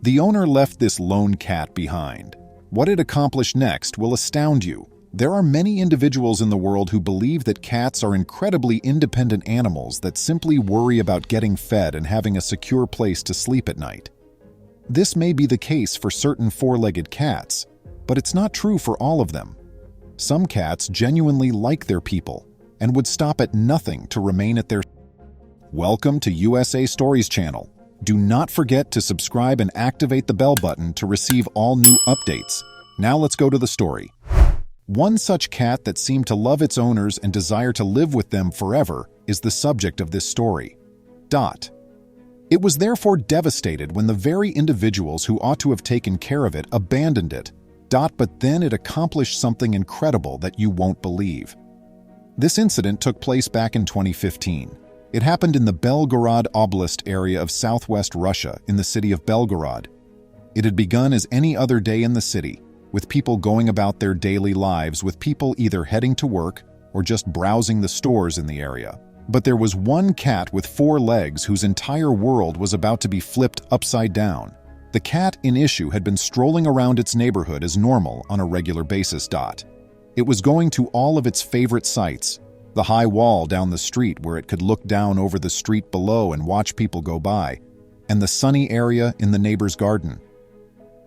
The owner left this lone cat behind. What it accomplished next will astound you. There are many individuals in the world who believe that cats are incredibly independent animals that simply worry about getting fed and having a secure place to sleep at night. This may be the case for certain four-legged cats, but it's not true for all of them. Some cats genuinely like their people and would stop at nothing to remain at their... Welcome to USA Stories channel. Do not forget to subscribe and activate the bell button to receive all new updates. Now let's go to the story. One such cat that seemed to love its owners and desire to live with them forever is the subject of this story. Dot. It was therefore devastated when the very individuals who ought to have taken care of it abandoned it. Dot. But then it accomplished something incredible that you won't believe. This incident took place back in 2015. It happened in the Belgorod Oblast area of southwest Russia in the city of Belgorod. It had begun as any other day in the city, with people going about their daily lives, with people either heading to work or just browsing the stores in the area. But there was one cat with 4 legs whose entire world was about to be flipped upside down. The cat in issue had been strolling around its neighborhood as normal on a regular basis. It was going to all of its favorite sights, the high wall down the street where it could look down over the street below and watch people go by, and the sunny area in the neighbor's garden.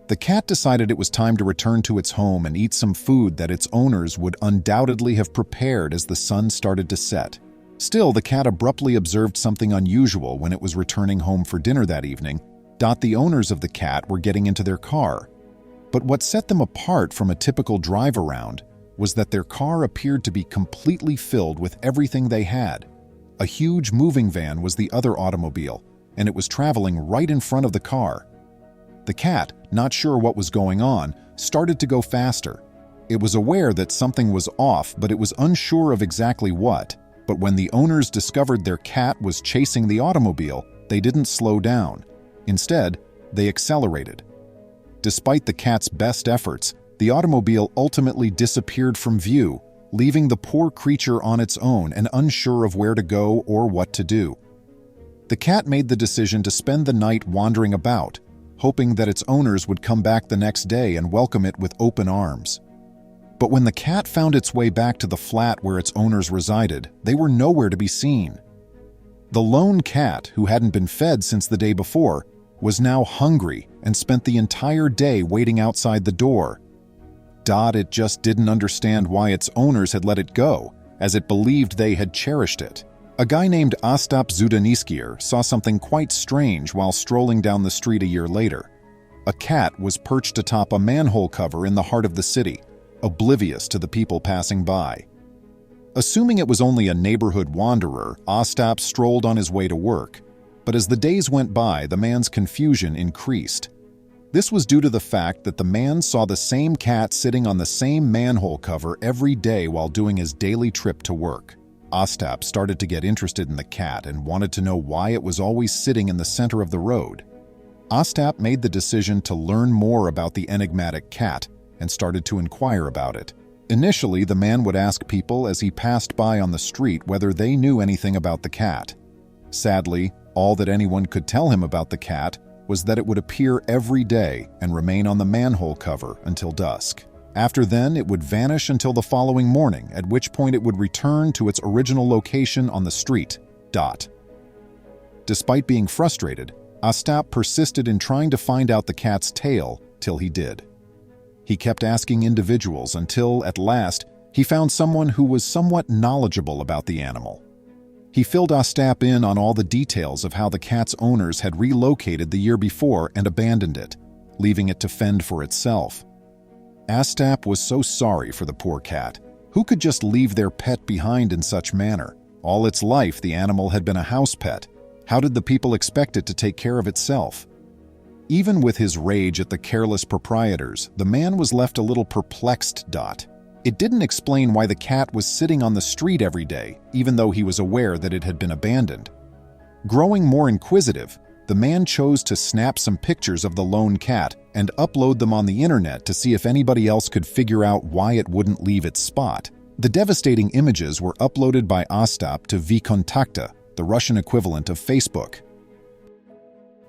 The cat decided it was time to return to its home and eat some food that its owners would undoubtedly have prepared as the sun started to set. Still, the cat abruptly observed something unusual when it was returning home for dinner that evening. The owners of the cat were getting into their car. But what set them apart from a typical drive-around was that their car appeared to be completely filled with everything they had. A huge moving van was the other automobile, and it was traveling right in front of the car. The cat, not sure what was going on, started to go faster. It was aware that something was off, but it was unsure of exactly what. But when the owners discovered their cat was chasing the automobile, they didn't slow down. Instead, they accelerated. Despite the cat's best efforts, the automobile ultimately disappeared from view, leaving the poor creature on its own and unsure of where to go or what to do. The cat made the decision to spend the night wandering about, hoping that its owners would come back the next day and welcome it with open arms. But when the cat found its way back to the flat where its owners resided, they were nowhere to be seen. The lone cat, who hadn't been fed since the day before, was now hungry and spent the entire day waiting outside the door. It just didn't understand why its owners had let it go, as it believed they had cherished it. A guy named Ostap Zudaniskier saw something quite strange while strolling down the street a year later. A cat was perched atop a manhole cover in the heart of the city, oblivious to the people passing by. Assuming it was only a neighborhood wanderer, Ostap strolled on his way to work. But as the days went by, the man's confusion increased. This was due to the fact that the man saw the same cat sitting on the same manhole cover every day while doing his daily trip to work. Ostap started to get interested in the cat and wanted to know why it was always sitting in the center of the road. Ostap made the decision to learn more about the enigmatic cat and started to inquire about it. Initially, the man would ask people as he passed by on the street whether they knew anything about the cat. Sadly, all that anyone could tell him about the cat was that it would appear every day and remain on the manhole cover until dusk. After then, it would vanish until the following morning, at which point it would return to its original location on the street. Despite being frustrated, Ostap persisted in trying to find out the cat's tale till he did. He kept asking individuals until, at last, he found someone who was somewhat knowledgeable about the animal. He filled Ostap in on all the details of how the cat's owners had relocated the year before and abandoned it, leaving it to fend for itself. Ostap was so sorry for the poor cat. Who could just leave their pet behind in such manner? All its life, the animal had been a house pet. How did the people expect it to take care of itself? Even with his rage at the careless proprietors, the man was left a little perplexed. It didn't explain why the cat was sitting on the street every day, even though he was aware that it had been abandoned. Growing more inquisitive, the man chose to snap some pictures of the lone cat and upload them on the internet to see if anybody else could figure out why it wouldn't leave its spot. The devastating images were uploaded by Ostap to VKontakte, the Russian equivalent of Facebook.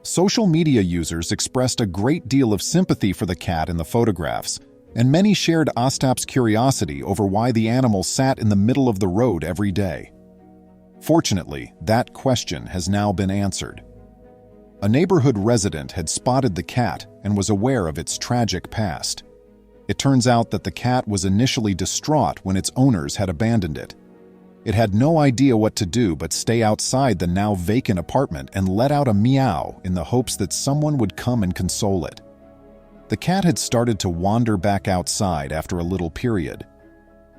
Social media users expressed a great deal of sympathy for the cat in the photographs, and many shared Ostap's curiosity over why the animal sat in the middle of the road every day. Fortunately, that question has now been answered. A neighborhood resident had spotted the cat and was aware of its tragic past. It turns out that the cat was initially distraught when its owners had abandoned it. It had no idea what to do but stay outside the now vacant apartment and let out a meow in the hopes that someone would come and console it. The cat had started to wander back outside after a little period.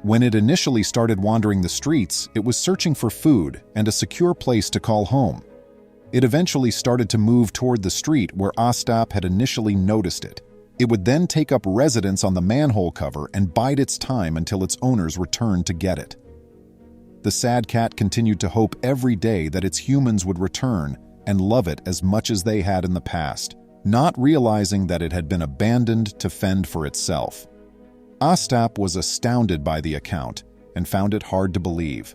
When it initially started wandering the streets, it was searching for food and a secure place to call home. It eventually started to move toward the street where Ostap had initially noticed it. It would then take up residence on the manhole cover and bide its time until its owners returned to get it. The sad cat continued to hope every day that its humans would return and love it as much as they had in the past, not realizing that it had been abandoned to fend for itself. Ostap was astounded by the account and found it hard to believe.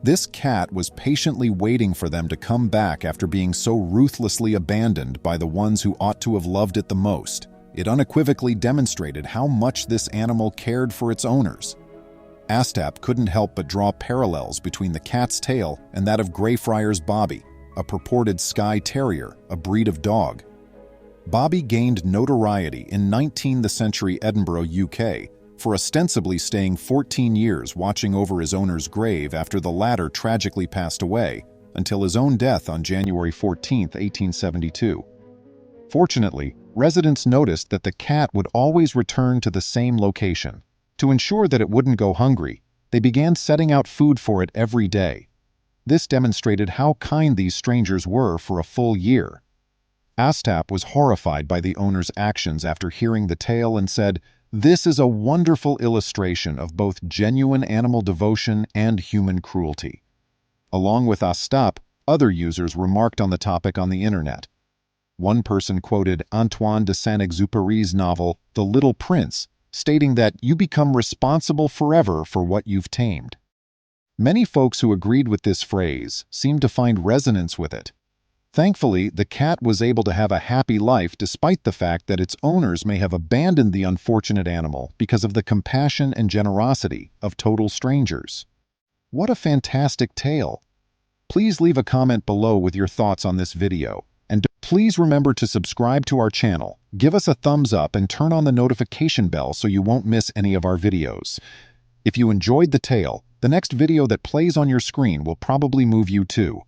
This cat was patiently waiting for them to come back after being so ruthlessly abandoned by the ones who ought to have loved it the most. It unequivocally demonstrated how much this animal cared for its owners. Ostap couldn't help but draw parallels between the cat's tail and that of Greyfriars Bobby, a purported Skye Terrier, a breed of dog. Bobby gained notoriety in 19th century Edinburgh, UK, for ostensibly staying 14 years watching over his owner's grave after the latter tragically passed away, until his own death on January 14, 1872. Fortunately, residents noticed that the cat would always return to the same location. To ensure that it wouldn't go hungry, they began setting out food for it every day. This demonstrated how kind these strangers were for a full year. Ostap was horrified by the owner's actions after hearing the tale and said, "This is a wonderful illustration of both genuine animal devotion and human cruelty." Along with Ostap, other users remarked on the topic on the internet. One person quoted Antoine de Saint-Exupéry's novel, The Little Prince, stating that you become responsible forever for what you've tamed. Many folks who agreed with this phrase seemed to find resonance with it. Thankfully, the cat was able to have a happy life despite the fact that its owners may have abandoned the unfortunate animal because of the compassion and generosity of total strangers. What a fantastic tale! Please leave a comment below with your thoughts on this video. And please remember to subscribe to our channel, give us a thumbs up, and turn on the notification bell so you won't miss any of our videos. If you enjoyed the tale, the next video that plays on your screen will probably move you too.